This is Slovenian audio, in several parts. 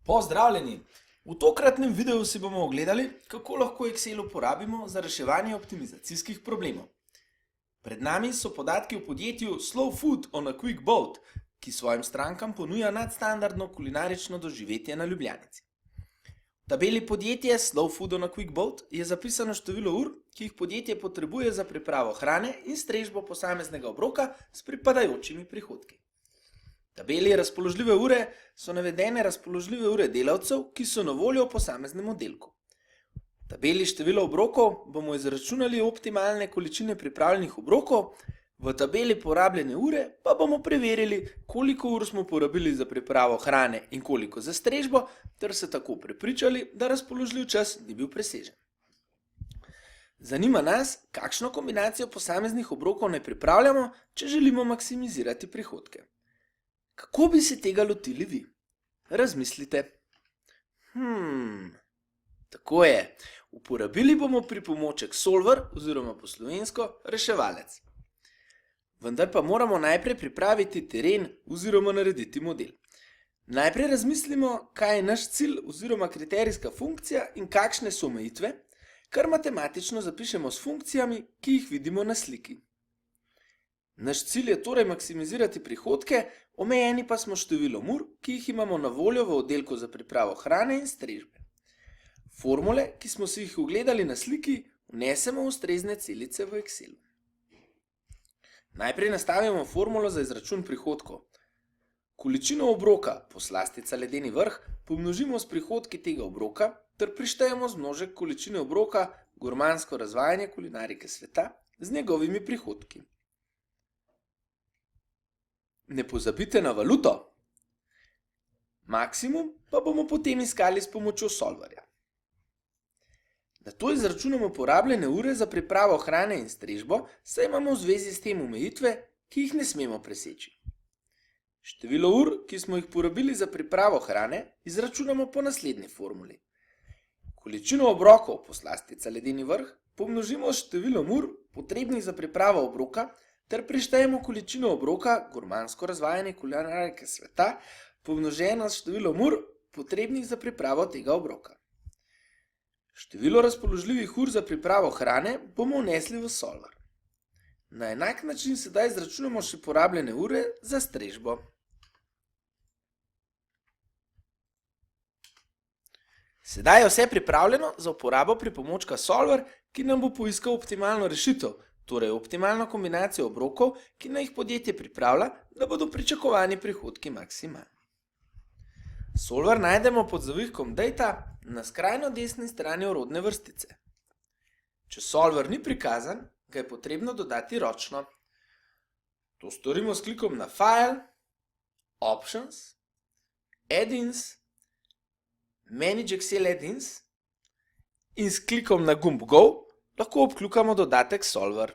Pozdravljeni! V tokratnem videu si bomo ogledali, kako lahko Excel uporabimo za reševanje optimizacijskih problemov. Pred nami so podatki o podjetju Slow Food on a Quick Boat, ki svojim strankam ponuja nadstandardno kulinarično doživetje na Ljubljanici. V tabeli podjetje Slow Food on a Quick Boat je zapisano število ur, ki jih podjetje potrebuje za pripravo hrane in strežbo posameznega obroka s pripadajočimi prihodki. V tabeli razpoložljive ure so navedene razpoložljive ure delavcev, ki so na voljo v posameznem oddelku. V tabeli število obrokov bomo izračunali optimalne količine pripravljenih obrokov, v tabeli porabljene ure pa bomo preverili, koliko ur smo porabili za pripravo hrane in koliko za strežbo, ter se tako prepričali, da razpoložljiv čas ni bil presežen. Zanima nas, kakšno kombinacijo posameznih obrokov naj pripravljamo, če želimo maksimizirati prihodke. Kako bi se tega lotili vi? Razmislite. Tako je. Uporabili bomo pripomoček Solver oziroma po slovensko reševalec. Vendar pa moramo najprej pripraviti teren oziroma narediti model. Najprej razmislimo, kaj je naš cilj oziroma kriterijska funkcija in kakšne so omejitve, kar matematično zapišemo s funkcijami, ki jih vidimo na sliki. Naš cilj je torej maksimizirati prihodke, omejeni pa smo številom ur, ki jih imamo na voljo v oddelku za pripravo hrane in strežbe. Formule, ki smo si jih ogledali na sliki, vnesemo v ustrezne celice v Excelu. Najprej nastavimo formulo za izračun prihodkov. Količino obroka, poslastica ledeni vrh, pomnožimo s prihodki tega obroka ter prištejemo zmnožek količine obroka gurmansko razvajanje kulinarike sveta z njegovimi prihodki. Ne pozabite na valuto. Maksimum pa bomo potem iskali s pomočjo solverja. Nato izračunamo porabljene ure za pripravo hrane in strežbo, saj imamo v zvezi s tem omejitve, ki jih ne smemo preseči. Število ur, ki smo jih porabili za pripravo hrane, izračunamo po naslednji formuli. Količino obrokov, poslastica ledeni vrh, pomnožimo s številom ur, potrebnih za pripravo obroka, ter prištejemo količino obroka, gurmansko razvajanje kulinarike sveta, pomnoženo s številom ur, potrebnih za pripravo tega obroka. Število razpoložljivih ur za pripravo hrane bomo vnesli v solver. Na enak način sedaj izračunamo še porabljene ure za strežbo. Sedaj je vse pripravljeno za uporabo pripomočka Solver, ki nam bo poiskal optimalno rešitev, torej optimalno kombinacijo obrokov, ki naj jih podjetje pripravlja, da bodo pričakovani prihodki maksimalni. Solver najdemo pod zavihkom Data na skrajno desni strani orodne vrstice. Če Solver ni prikazan, ga je potrebno dodati ročno. To storimo s klikom na File, Options, Add-ins, Manage Excel Add-ins in s klikom na gumb Go lahko obkljukamo dodatek Solver.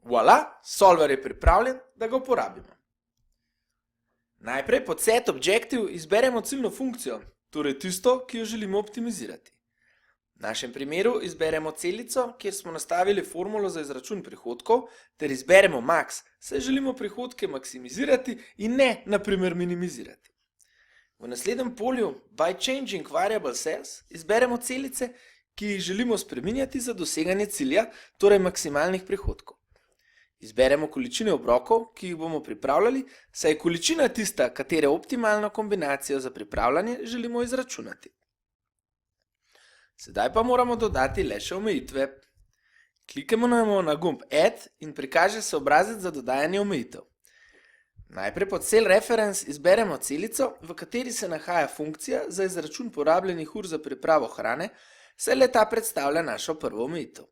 Voilà, Solver je pripravljen, da ga uporabimo. Najprej pod Set Objective izberemo ciljno funkcijo, torej tisto, ki jo želimo optimizirati. V našem primeru izberemo celico, kjer smo nastavili formulo za izračun prihodkov, ter izberemo Max, saj želimo prihodke maksimizirati in ne, na primer, minimizirati. V naslednjem polju By Changing Variable Cells izberemo celice, ki jih želimo spreminjati za doseganje cilja, torej maksimalnih prihodkov. Izberemo količine obrokov, ki jih bomo pripravljali, saj je količina tista, katere optimalno kombinacijo za pripravljanje želimo izračunati. Sedaj pa moramo dodati le še omejitve. Klikamo na gumb Add in prikaže se obrazec za dodajanje omejitev. Najprej pod Cell Reference izberemo celico, v kateri se nahaja funkcija za izračun porabljenih ur za pripravo hrane, saj le ta predstavlja našo prvo omejitev.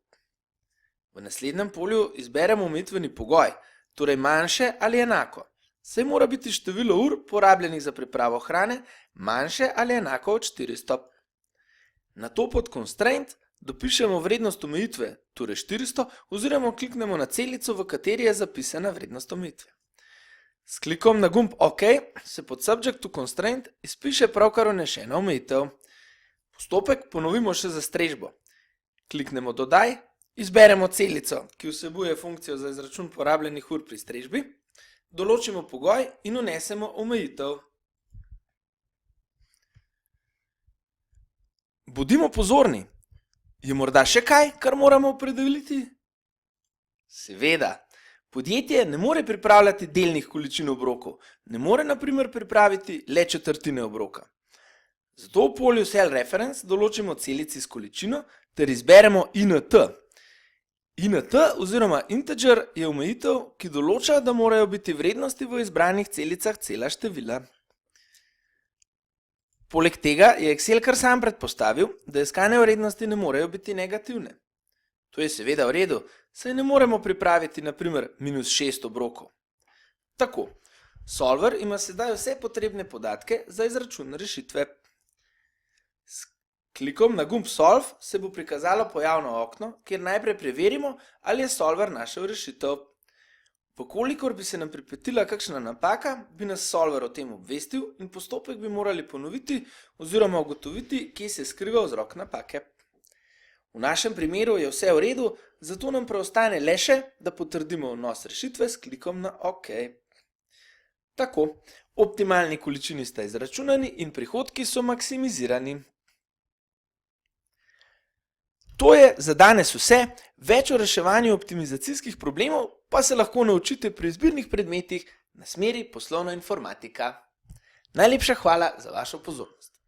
V naslednjem polju izberemo omejitveni pogoj, torej manjše ali enako, saj mora biti število ur porabljenih za pripravo hrane manjše ali enako od 400. Nato pod Constraint dopišemo vrednost omejitve, torej 400, oziroma kliknemo na celico, v kateri je zapisana vrednost omejitve. S klikom na gumb OK se pod Subject to Constraint izpiše pravkar vnešena omejitev. Postopek ponovimo še za strežbo. Kliknemo Dodaj, izberemo celico, ki vsebuje funkcijo za izračun porabljenih ur pri strežbi, določimo pogoj in vnesemo omejitev. Bodimo pozorni. Je morda še kaj, kar moramo opredeliti? Seveda. Podjetje ne more pripravljati delnih količin obrokov. Ne more na primer pripraviti le četrtine obroka. Zato v polju Cell Reference določimo celici s količino ter izberemo INT. INT oziroma integer je omejitev, ki določa, da morajo biti vrednosti v izbranih celicah cela števila. Poleg tega je Excel kar sam predpostavil, da iskane vrednosti ne morejo biti negativne. To je seveda v redu, saj ne moremo pripraviti na primer -6 obrokov. Tako, solver ima sedaj vse potrebne podatke za izračun rešitve. S klikom na gumb Solve se bo prikazalo pojavno okno, kjer najprej preverimo, ali je solver našel rešitev. Vkolikor bi se nam pripetila kakšna napaka, bi nas solver o tem obvestil in postopek bi morali ponoviti oziroma ugotoviti, kje se skriva vzrok napake. V našem primeru je vse v redu, zato nam preostane le še, da potrdimo vnos rešitve s klikom na OK. Tako, optimalni količini sta izračunani in prihodki so maksimizirani. To je za danes vse, več o reševanju optimizacijskih problemov pa se lahko naučite pri izbirnih predmetih na smeri poslovna informatika. Najlepša hvala za vašo pozornost.